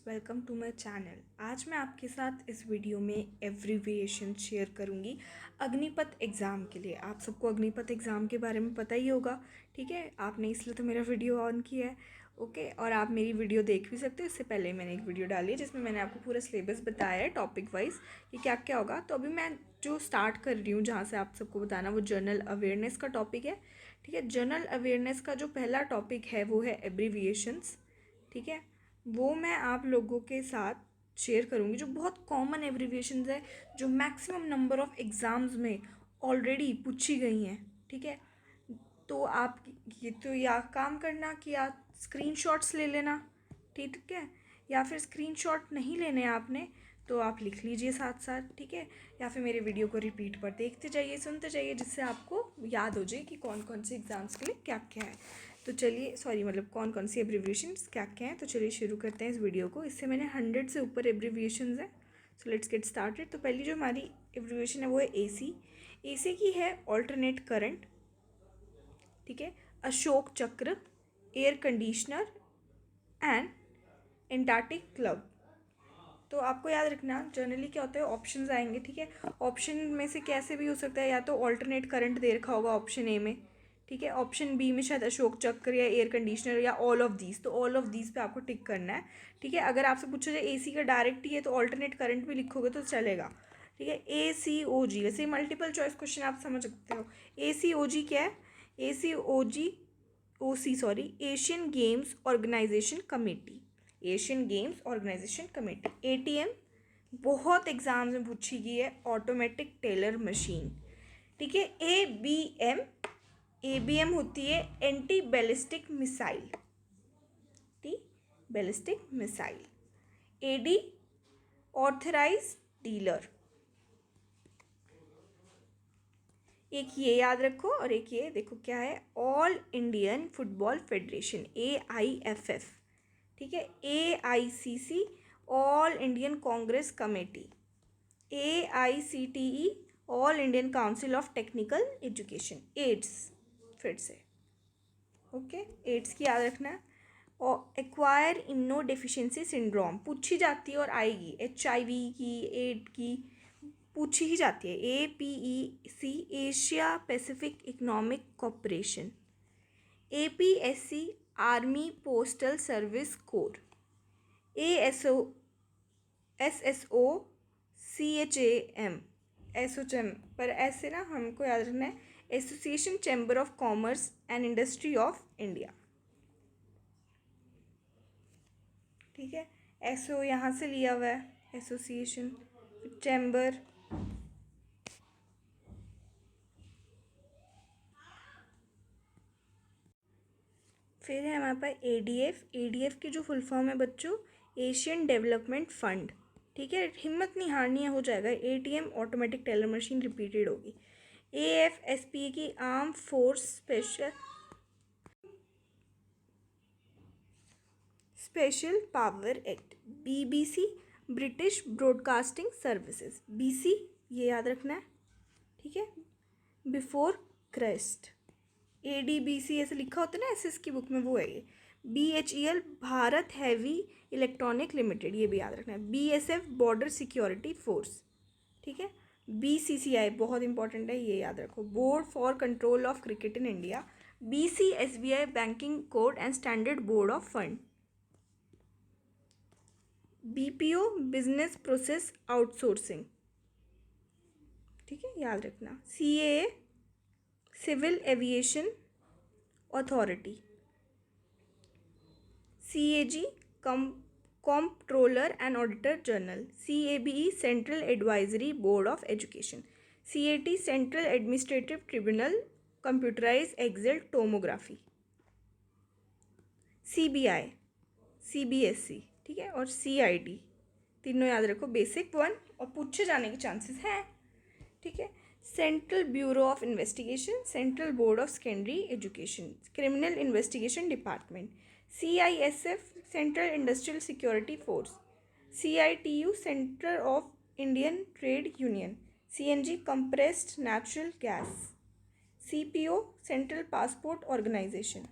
Welcome to my channel. आज मैं आपके साथ इस वीडियो में एब्रिविएशन शेयर करूंगी अग्निपथ एग्ज़ाम के लिए। आप सबको अग्निपथ एग्ज़ाम के बारे में पता ही होगा, ठीक है। आपने इसलिए तो मेरा वीडियो ऑन किया है, ओके। और आप मेरी वीडियो देख भी सकते हो। इससे पहले मैंने एक वीडियो डाली है जिसमें मैंने आपको पूरा सिलेबस बताया है टॉपिक वाइज कि क्या क्या होगा। तो अभी मैं जो स्टार्ट कर रही हूँ, जहाँ से आप सबको बताना, वो जनरल अवेयरनेस का टॉपिक है, ठीक है। जनरल अवेयरनेस का जो पहला टॉपिक है वो है एब्रिविएशंस, ठीक है। वो मैं आप लोगों के साथ शेयर करूँगी, जो बहुत कॉमन एब्रिविएशंस है, जो मैक्सिमम नंबर ऑफ एग्ज़ाम्स में ऑलरेडी पूछी गई हैं, ठीक है। तो आप ये तो या काम करना कि आप स्क्रीनशॉट्स ले लेना, ठीक है। या फिर स्क्रीनशॉट नहीं लेने आपने तो आप लिख लीजिए साथ साथ, ठीक है। या फिर मेरे वीडियो को रिपीट पर देखते जाइए, सुनते जाइए, जिससे आपको याद हो जाए कि कौन कौन से एग्ज़ाम्स के लिए क्या क्या है। तो चलिए कौन कौन सी एब्रिविएशंस क्या क्या हैं। तो चलिए शुरू करते हैं इस वीडियो को। इससे मैंने 100 से ऊपर एब्रिविएशंस हैं। So let's get started. तो पहली जो हमारी एब्रिविएशन है वो है एसी। एसी की है ऑल्टरनेट करंट, ठीक है। अशोक चक्र, air conditioner and Antarctic club. तो आपको याद रखना जनरली क्या होता है, ऑप्शंस आएंगे, ठीक है। ऑप्शन में से कैसे भी हो सकता है, या तो ऑल्टरनेट करंट दे रखा होगा ऑप्शन ए में, ठीक है। ऑप्शन बी में शायद अशोक चक्र या एयर कंडीशनर या ऑल ऑफ दीज। तो ऑल ऑफ दीज पे आपको टिक करना है, ठीक है। अगर आपसे पूछा जाए एसी का डायरेक्ट ही है तो ऑल्टरनेट करंट भी लिखोगे तो चलेगा, ठीक है। ACOG, वैसे मल्टीपल चॉइस क्वेश्चन आप समझ सकते हो। ACOG क्या है? ACOG Asian Games Organisation Committee, Asian Games Organisation Committee. ATM बहुत एग्जाम्स में पूछी गई है, ऑटोमेटिक टेलर मशीन, ठीक है। ABM होती है anti ballistic missile, ballistic missile. AD authorise dealer. एक ये याद रखो और एक ये देखो क्या है, All Indian Football Federation, AIFF, ठीक है। AICC All Indian Congress Committee. AICTE All Indian council of Technical Education. AIDS फिर से, ओके। एड्स की याद रखना है। और एक्वायर इम्नो डेफिशिएंसी सिंड्रोम पूछी जाती है और आएगी। HIV की, एड की पूछी ही जाती है। APEC Asia Pacific economic corporation. APSC army postal service corps. ASO SSO CHAM SOCHM, पर ऐसे ना हमको याद रखना है, association chamber of Commerce and industry of India, ठीक है। SO यहाँ से लिया हुआ है, एसोसिएशन, चैम्बर, फिर है हमारे पास ADF की जो फुल फॉर्म है बच्चों, एशियन डेवलपमेंट फंड, ठीक है। हिम्मत नहीं हारनी है, हो जाएगा। ATM automatic teller machine repeated होगी। AFSP की arm force special power act. BBC British broadcasting services. BC ये याद रखना है, ठीक है, बिफोर क्राइस्ट। ADBC ऐसे लिखा होता है ना SS की बुक में, वो है ये। BHEL Bharat heavy electronic limited, ये भी याद रखना है। BSF बॉर्डर सिक्योरिटी फोर्स, ठीक है। BCCI बहुत इंपॉर्टेंट है, ये याद रखो, Board for Control of Cricket in India. BCSBI Banking Code and Standard Board of Fund. BPO Business Process Outsourcing, ठीक है, याद रखना। CAA Civil Aviation Authority. CAG Controller and Auditor General. CABE Central Advisory Board of Education. CAT Central Administrative Tribunal computerise axial tomography. CBI CBSE, ठीक है। और CID, तीनों याद रखो, बेसिक 1 और पूछे जाने के चांसेस हैं, ठीक है। Central bureau of investigation, central board of secondary education, criminal investigation department. CISF central industrial security force. CITU centre of Indian trade union. CNG compressed natural gas. CPO central passport organisation.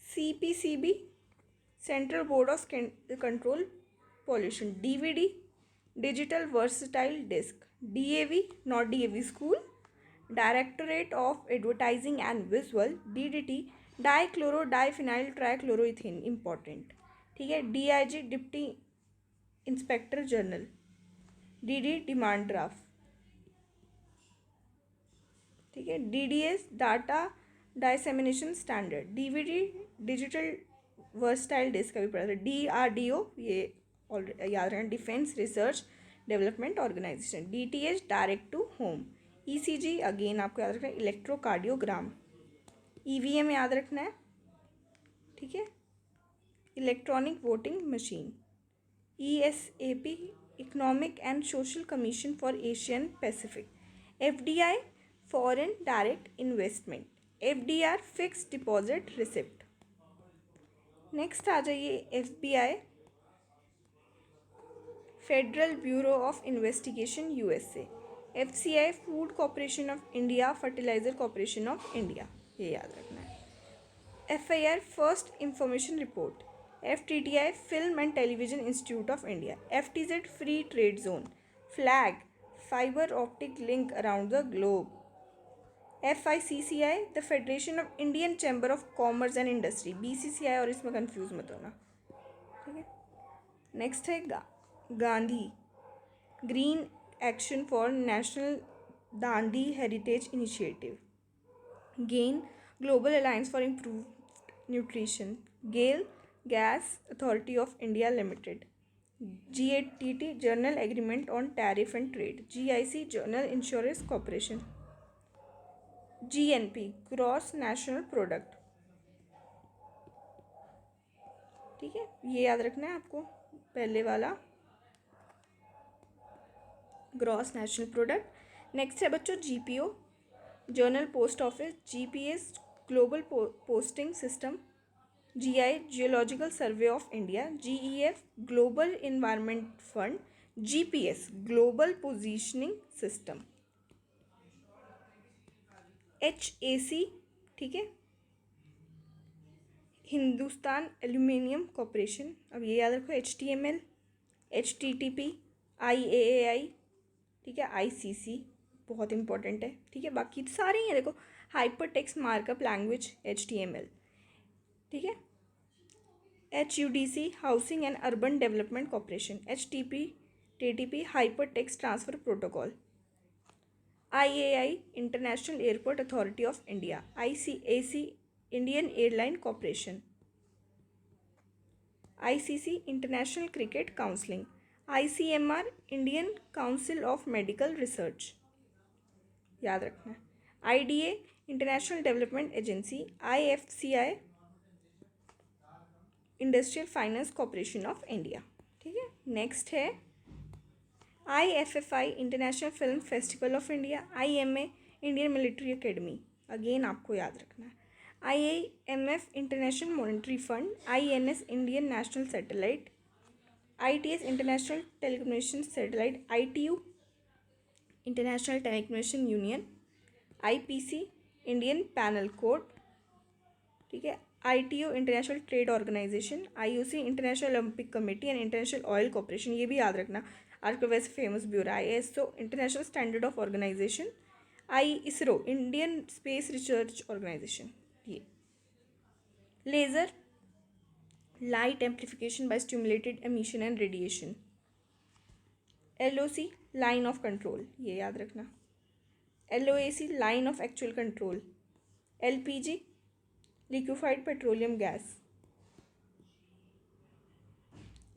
CPCB central board of control pollution, DVD, digital versatile disc, DAV not DAV school, directorate of advertising and visual, DDT, dichloro diphenyl trichloroethane, important, ठीक है। DIG deputy inspector general, DD demand draft, ठीक है। DDS data dissemination standard, DVD digital versatile disc का भी पढ़ा था। DRDO, ये याद रखना, defence research development organisation. DTH direct to home. ECG again आपको याद रखना है, इलेक्ट्रोकार्डियोग्राम। ईवीएम याद रखना है, ठीक है, electronic voting machine. ESAP, economic and social commission for Asian Pacific. FDI, foreign direct investment. FDR, fixed deposit receipt. Next आ जाइए FBI, federal bureau of investigation USA. FCI, food corporation of India, fertiliser corporation of India, ये याद रखना है। FIR, first information report. FTTI, film and television institute of India. FTZ, free trade zone. FLAG, fibre optic link around the globe. FICCI, the federation of Indian Chamber of Commerce and Industry. BCCI और इसमें confuse मत होना, ठीक है। Next है Gandhi, Green Action for National Dandi Heritage Initiative. GAIN, Global Alliance for Improved Nutrition. GAIL, Gas Authority of India Limited. GATT, General Agreement on Tariff and Trade. GIC, General Insurance Corporation. GNP, Gross National Product, ठीक है, ये याद रखना है आपको, पहले वाला gross National product. Next है बच्चों GPO, general post office. GPS, global posting system. GI, geological survey of India. GEF, global environment fund. GPS, global positioning system. HAC, ठीक है, हिंदुस्तान एल्यूमिनियम कॉर्पोरेशन, अब ये याद रखो। एचटीएमएल, एचटीटीपी, आईएएआई, ठीक है, आईसीसी बहुत इंपॉर्टेंट है, ठीक है। बाकी तो सारे ही हैं, देखो, hyper text markup language HTML, ठीक है। HUDC, housing and urban development corporation. HTP TTP, hyper text transfer protocol. IAI, international airport authority of India. ICAC, Indian airline corporation. ICC, international cricket counselling. ICMR, Indian council of medical research, याद रखना है। IDA, international development agency. IFCI, industrial finance corporation of India, ठीक है। Next है IFFI, international film festival of India. IMA, Indian military academy, again आपको याद रखना है। IMF, International Monetary Fund. INS, Indian National Satellite. ITS, International Telecommunication Satellite. ITU, International Telecommunication Union. IPC, Indian Penal Code, ठीक है। ITO, International Trade Organisation. IOC, International Olympic Committee and International Oil Corporation, ये भी याद रखना, आजकल वैसे famous भी हो रहा है। ISO, international standard of organisation. ISRO, Indian space research organisation. ये laser, light amplification by stimulated emission and radiation. LOC, line of control, ये याद रखना। LOAC, line of actual control. LPG, liquefied petroleum gas.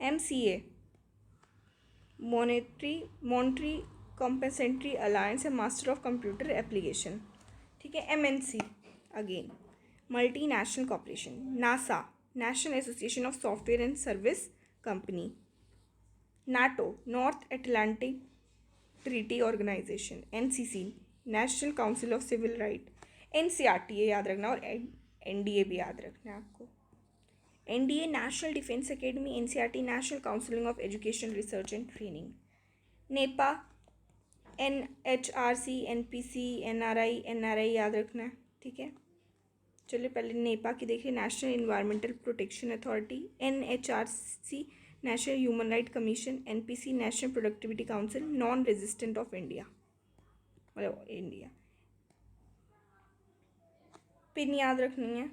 MCA, monetary compensatory alliance है, master of computer application, ठीक है। MNC, again multi national corporation. NASA, national association of software and service company. NATO, north atlantic treaty organisation. NCC, national council of Civil Right. NCERT, ये याद रखना, और NDA भी याद रखना है आपको। NDA, national defence academy. NCERT, national counselling of education research and training. Nipah, NHRC, NPC, NRI याद रखना है, ठीक है। चलिए पहले नेपा की देखिए, national environmental protection authority, NHRC national human right commission, NPC national productivity council, non resistant of India, मतलब इंडिया। पिन याद रखनी है,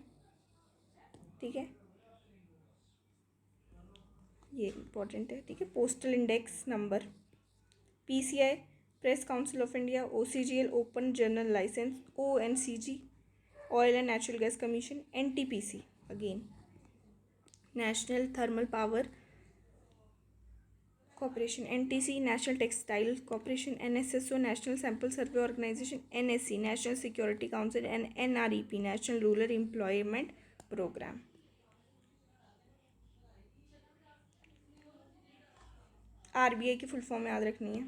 ठीक है, ये इंपॉर्टेंट है, ठीक है। Postal Index Number, PCI Press Council of India, OCGL Open General Licence, ONCG Oil and Natural Gas Commission, NTPC again National Thermal Power Corporation, NTC National Textile Corporation, NSSO National Sample Survey Organisation, NSC National Security Council and NREP National Rural Employment Programme. RBI की full form याद रखनी है,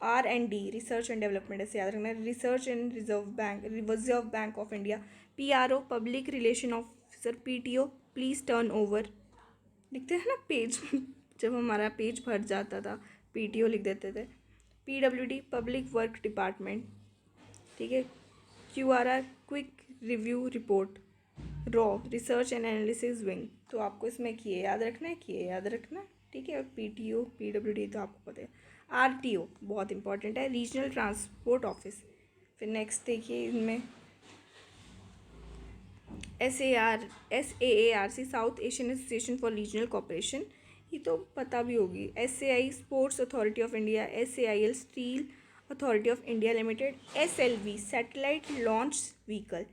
R&D research and development, ऐसे याद रखना है। Research and reserve bank of India, PRO public relation officer, PTO please turn over, लिखते हैं ना पेज जब हमारा पेज भर जाता था PTO लिख देते थे। PWD पब्लिक वर्क डिपार्टमेंट, ठीक है। QRR quick review report, raw research and analysis wing, तो आपको इसमें किए याद रखना है, किए याद रखना है, ठीक है। और PTO PWD तो आपको पता है। RTO बहुत इंपॉर्टेंट है, रीजनल ट्रांसपोर्ट ऑफिस। फिर नेक्स्ट देखिए इनमें SAARC south asian association for regional cooperation, ये तो पता भी होगी। SAI sports authority of India, SAIL steel authority of India limited, SLV satellite launch vehicle,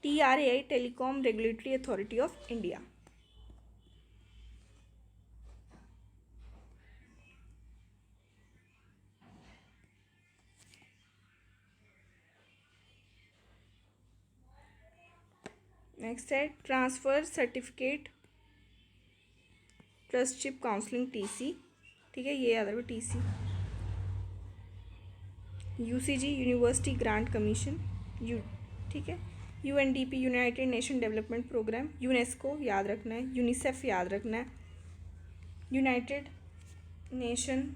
TRAI telecom regulatory authority of India. Next है transfer certificate trusteeship counselling, TC, ठीक है, ये याद रखो TC। UCG university grant commission, ठीक है। UNDP united nation development programme, UNESCO याद रखना है, यूनिसेफ याद रखना है, United Nation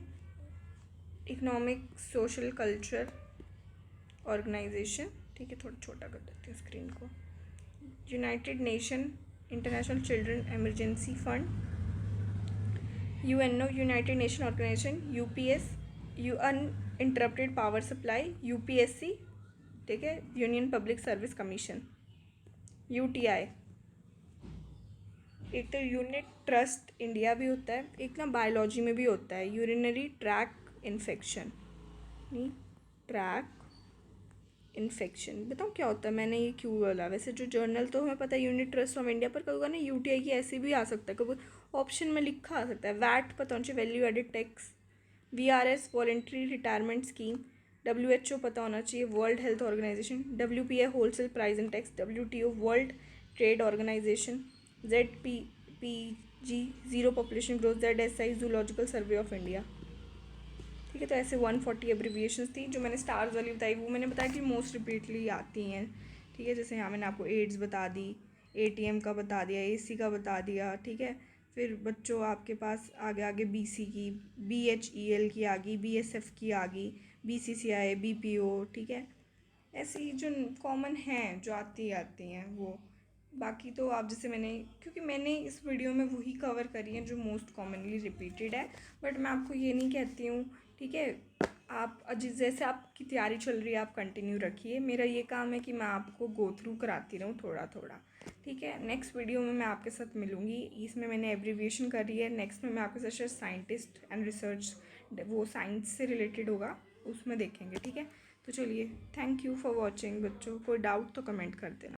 Economic Social Culture Organisation, ठीक है, थोड़ा छोटा कर देते हैं स्क्रीन को, United Nation International Children Emergency Fund, UNO United Nation Organisation, UPS uninterrupted power supply, UPSC, ठीक है, Union Public Service Commission, UTI, एक तो यूनिट ट्रस्ट इंडिया भी होता है, एक ना बायोलॉजी में भी होता है, यूरिनरी ट्रैक इन्फेक्शन, नहीं ट्रैक इन्फेक्शन, बताऊँ क्या होता है, मैंने ये क्यों बोला। वैसे जो जर्नल तो हमें पता है यूनिट ट्रस्ट ऑफ इंडिया, पर कभी ना UTI की ऐसे भी आ सकता है, कभी ऑप्शन में लिखा आ सकता है। वैट पता होना चाहिए, value added tax, VRS voluntary retirement scheme, WHO पता होना चाहिए, World Health Organisation, WPI wholesale price and tax, WTO World Trade Organisation, ZPPG zero population growth, ZSI Zoological Survey of India, ठीक है। तो ऐसे 140 एब्रीविएशंस थी जो मैंने स्टार्स वाली बताई, वो मैंने बताया कि मोस्ट रिपीटली आती हैं, ठीक है। जैसे यहाँ मैंने आपको एड्स बता दी, ATM का बता दिया, AC का बता दिया, ठीक है। फिर बच्चों आपके पास आगे आगे BC की, BHEL की आ गई, BSF की आ गई, BCCI, BPO, ठीक है। ऐसी जो कॉमन हैं जो आती हैं वो, बाकी तो आप जैसे क्योंकि मैंने इस वीडियो में वही कवर करी है जो मोस्ट कॉमनली रिपीटेड है, बट मैं आपको ये नहीं कहती हूँ, ठीक है। आप जैसे आपकी तैयारी चल रही है आप कंटिन्यू रखिए, मेरा ये काम है कि मैं आपको गो थ्रू कराती रहूँ थोड़ा थोड़ा, ठीक है। नेक्स्ट वीडियो में मैं आपके साथ मिलूँगी, इसमें मैंने एब्रीविएशन करी है, नेक्स्ट में मैं आपके साथ साइंटिस्ट एंड रिसर्च, वो साइंस से रिलेटेड होगा, उसमें देखेंगे, ठीक है। तो चलिए, थैंक यू फॉर वॉचिंग बच्चों, कोई डाउट तो कमेंट कर देना।